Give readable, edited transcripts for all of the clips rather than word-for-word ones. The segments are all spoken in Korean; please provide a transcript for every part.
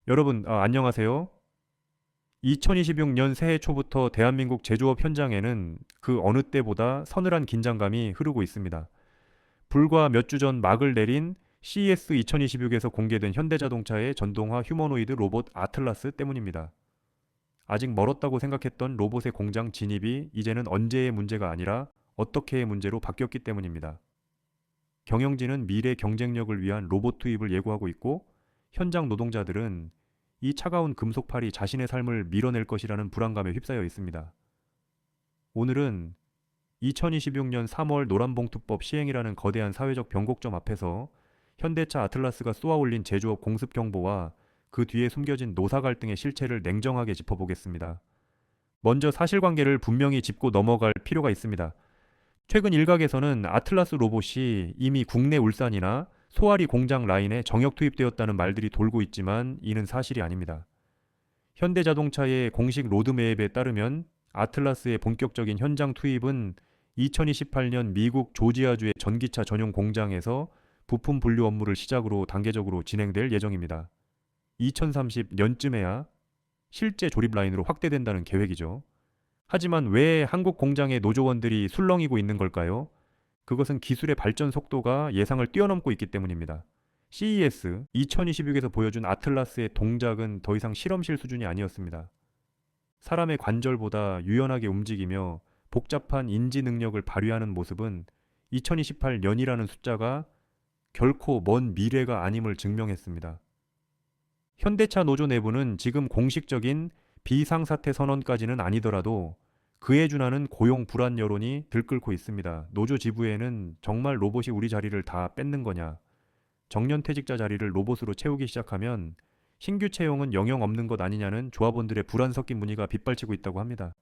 여러분, 안녕하세요. 2026년 새해 초부터 대한민국 제조업 현장에는 그 어느 때보다 서늘한 긴장감이 흐르고 있습니다. 불과 몇 주 전 막을 내린 CES 2026에서 공개된 현대자동차의 전동화 휴머노이드 로봇 아틀라스 때문입니다. 아직 멀었다고 생각했던 로봇의 공장 진입이 이제는 언제의 문제가 아니라 어떻게의 문제로 바뀌었기 때문입니다. 경영진은 미래 경쟁력을 위한 로봇 투입을 예고하고 있고, 현장 노동자들은 이 차가운 금속팔이 자신의 삶을 밀어낼 것이라는 불안감에 휩싸여 있습니다. 오늘은 2026년 3월 노란봉투법 시행이라는 거대한 사회적 변곡점 앞에서 현대차 아틀라스가 쏘아올린 제조업 공습 경보와 그 뒤에 숨겨진 노사 갈등의 실체를 냉정하게 짚어보겠습니다. 먼저 사실관계를 분명히 짚고 넘어갈 필요가 있습니다. 최근 일각에서는 아틀라스 로봇이 이미 국내 울산이나 소아리 공장 라인에 정역 투입되었다는 말들이 돌고 있지만 이는 사실이 아닙니다. 현대자동차의 공식 로드맵에 따르면 아틀라스의 본격적인 현장 투입은 2028년 미국 조지아주의 전기차 전용 공장에서 부품 분류 업무를 시작으로 단계적으로 진행될 예정입니다. 2030년쯤에야 실제 조립 라인으로 확대된다는 계획이죠. 하지만 왜 한국 공장의 노조원들이 술렁이고 있는 걸까요? 그것은 기술의 발전 속도가 예상을 뛰어넘고 있기 때문입니다. CES 2026에서 보여준 아틀라스의 동작은 더 이상 실험실 수준이 아니었습니다. 사람의 관절보다 유연하게 움직이며 복잡한 인지 능력을 발휘하는 모습은 2028년이라는 숫자가 결코 먼 미래가 아님을 증명했습니다. 현대차 노조 내부는 지금 공식적인 비상사태 선언까지는 아니더라도 그에 준하는 고용 불안 여론이 들끓고 있습니다. 노조 지부에는 정말 로봇이 우리 자리를 다 뺏는 거냐, 정년퇴직자 자리를 로봇으로 채우기 시작하면 신규 채용은 영영 없는 것 아니냐는 조합원들의 불안 섞인 문의가 빗발치고 있다고 합니다.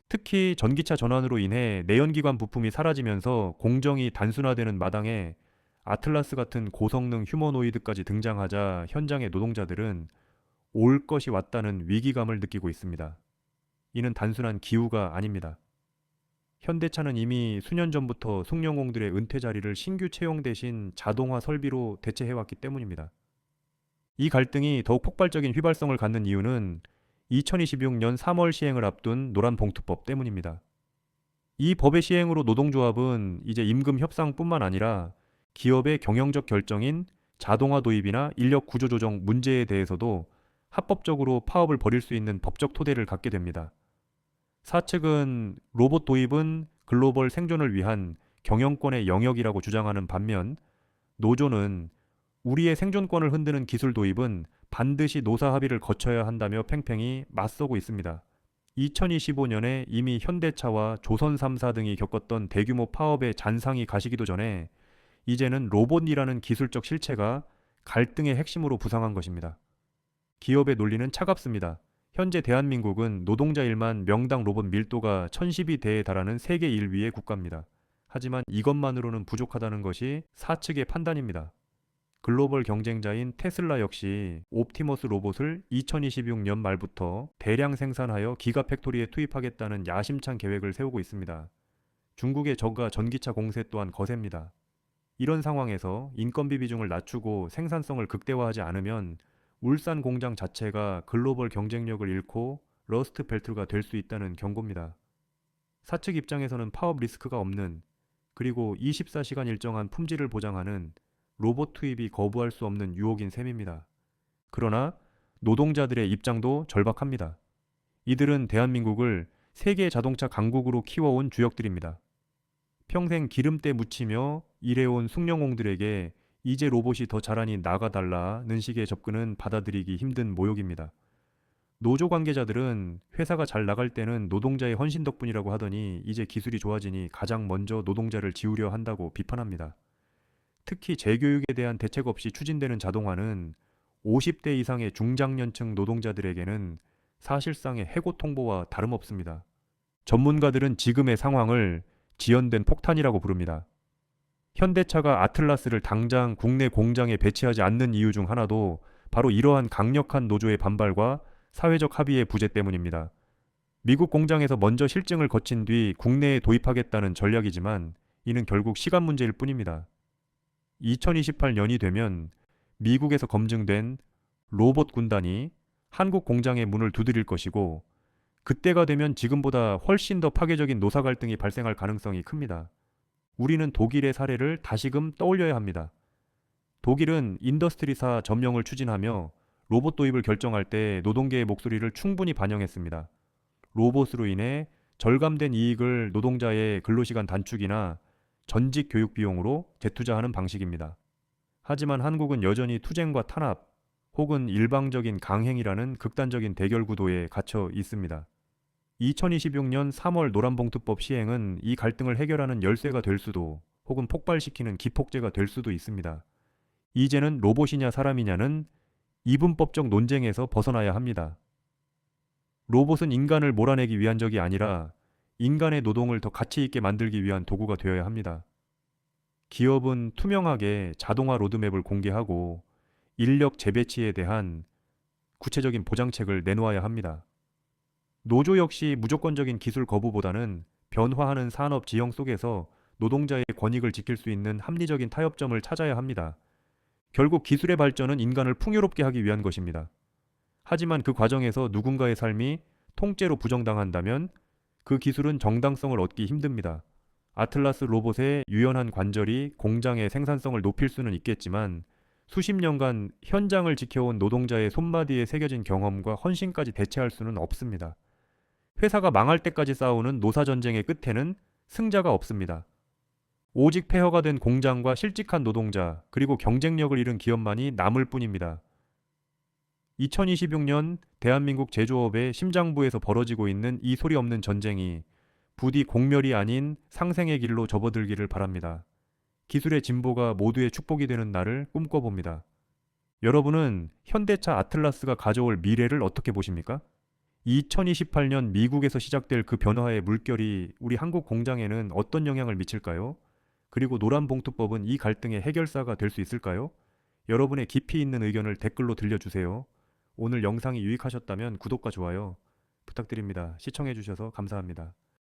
특히 전기차 전환으로 인해 내연기관 부품이 사라지면서 공정이 단순화되는 마당에 아틀라스 같은 고성능 휴머노이드까지 등장하자 현장의 노동자들은 올 것이 왔다는 위기감을 느끼고 있습니다. 이는 단순한 기우가 아닙니다. 현대차는 이미 수년 전부터 숙련공들의 은퇴 자리를 신규 채용 대신 자동화 설비로 대체해왔기 때문입니다. 이 갈등이 더욱 폭발적인 휘발성을 갖는 이유는 2026년 3월 시행을 앞둔 노란봉투법 때문입니다. 이 법의 시행으로 노동조합은 이제 임금 협상뿐만 아니라 기업의 경영적 결정인 자동화 도입이나 인력 구조 조정 문제에 대해서도 합법적으로 파업을 벌일 수 있는 법적 토대를 갖게 됩니다. 사측은 로봇 도입은 글로벌 생존을 위한 경영권의 영역이라고 주장하는 반면, 노조는 우리의 생존권을 흔드는 기술 도입은 반드시 노사 합의를 거쳐야 한다며 팽팽히 맞서고 있습니다. 2025년에 이미 현대차와 조선 3사 등이 겪었던 대규모 파업의 잔상이 가시기도 전에 이제는 로봇이라는 기술적 실체가 갈등의 핵심으로 부상한 것입니다. 기업의 논리는 차갑습니다. 현재 대한민국은 노동자 1만 명당 로봇 밀도가 1012대에 달하는 세계 1위의 국가입니다. 하지만 이것만으로는 부족하다는 것이 사측의 판단입니다. 글로벌 경쟁자인 테슬라 역시 옵티머스 로봇을 2026년 말부터 대량 생산하여 기가팩토리에 투입하겠다는 야심찬 계획을 세우고 있습니다. 중국의 저가 전기차 공세 또한 거셉니다. 이런 상황에서 인건비 비중을 낮추고 생산성을 극대화하지 않으면 울산 공장 자체가 글로벌 경쟁력을 잃고 러스트 벨트가 될 수 있다는 경고입니다. 사측 입장에서는 파업 리스크가 없는, 그리고 24시간 일정한 품질을 보장하는 로봇 투입이 거부할 수 없는 유혹인 셈입니다. 그러나 노동자들의 입장도 절박합니다. 이들은 대한민국을 세계 자동차 강국으로 키워온 주역들입니다. 평생 기름때 묻히며 일해온 숙련공들에게 이제 로봇이 더 잘하니 나가달라는 식의 접근은 받아들이기 힘든 모욕입니다. 노조 관계자들은 회사가 잘 나갈 때는 노동자의 헌신 덕분이라고 하더니 이제 기술이 좋아지니 가장 먼저 노동자를 지우려 한다고 비판합니다. 특히 재교육에 대한 대책 없이 추진되는 자동화는 50대 이상의 중장년층 노동자들에게는 사실상의 해고 통보와 다름없습니다. 전문가들은 지금의 상황을 지연된 폭탄이라고 부릅니다. 현대차가 아틀라스를 당장 국내 공장에 배치하지 않는 이유 중 하나도 바로 이러한 강력한 노조의 반발과 사회적 합의의 부재 때문입니다. 미국 공장에서 먼저 실증을 거친 뒤 국내에 도입하겠다는 전략이지만 이는 결국 시간 문제일 뿐입니다. 2028년이 되면 미국에서 검증된 로봇 군단이 한국 공장의 문을 두드릴 것이고, 그때가 되면 지금보다 훨씬 더 파괴적인 노사 갈등이 발생할 가능성이 큽니다. 우리는 독일의 사례를 다시금 떠올려야 합니다. 독일은 인더스트리사 점령을 추진하며 로봇 도입을 결정할 때 노동계의 목소리를 충분히 반영했습니다. 로봇으로 인해 절감된 이익을 노동자의 근로시간 단축이나 전직 교육 비용으로 재투자하는 방식입니다. 하지만 한국은 여전히 투쟁과 탄압 혹은 일방적인 강행이라는 극단적인 대결 구도에 갇혀 있습니다. 2026년 3월 노란봉투법 시행은 이 갈등을 해결하는 열쇠가 될 수도 혹은 폭발시키는 기폭제가 될 수도 있습니다. 이제는 로봇이냐 사람이냐는 이분법적 논쟁에서 벗어나야 합니다. 로봇은 인간을 몰아내기 위한 적이 아니라 인간의 노동을 더 가치 있게 만들기 위한 도구가 되어야 합니다. 기업은 투명하게 자동화 로드맵을 공개하고 인력 재배치에 대한 구체적인 보장책을 내놓아야 합니다. 노조 역시 무조건적인 기술 거부보다는 변화하는 산업 지형 속에서 노동자의 권익을 지킬 수 있는 합리적인 타협점을 찾아야 합니다. 결국 기술의 발전은 인간을 풍요롭게 하기 위한 것입니다. 하지만 그 과정에서 누군가의 삶이 통째로 부정당한다면 그 기술은 정당성을 얻기 힘듭니다. 아틀라스 로봇의 유연한 관절이 공장의 생산성을 높일 수는 있겠지만 수십 년간 현장을 지켜온 노동자의 손마디에 새겨진 경험과 헌신까지 대체할 수는 없습니다. 회사가 망할 때까지 싸우는 노사전쟁의 끝에는 승자가 없습니다. 오직 폐허가 된 공장과 실직한 노동자, 그리고 경쟁력을 잃은 기업만이 남을 뿐입니다. 2026년 대한민국 제조업의 심장부에서 벌어지고 있는 이 소리 없는 전쟁이 부디 공멸이 아닌 상생의 길로 접어들기를 바랍니다. 기술의 진보가 모두의 축복이 되는 날을 꿈꿔봅니다. 여러분은 현대차 아틀라스가 가져올 미래를 어떻게 보십니까? 2028년 미국에서 시작될 그 변화의 물결이 우리 한국 공장에는 어떤 영향을 미칠까요? 그리고 노란봉투법은 이 갈등의 해결사가 될 수 있을까요? 여러분의 깊이 있는 의견을 댓글로 들려주세요. 오늘 영상이 유익하셨다면 구독과 좋아요 부탁드립니다. 시청해주셔서 감사합니다.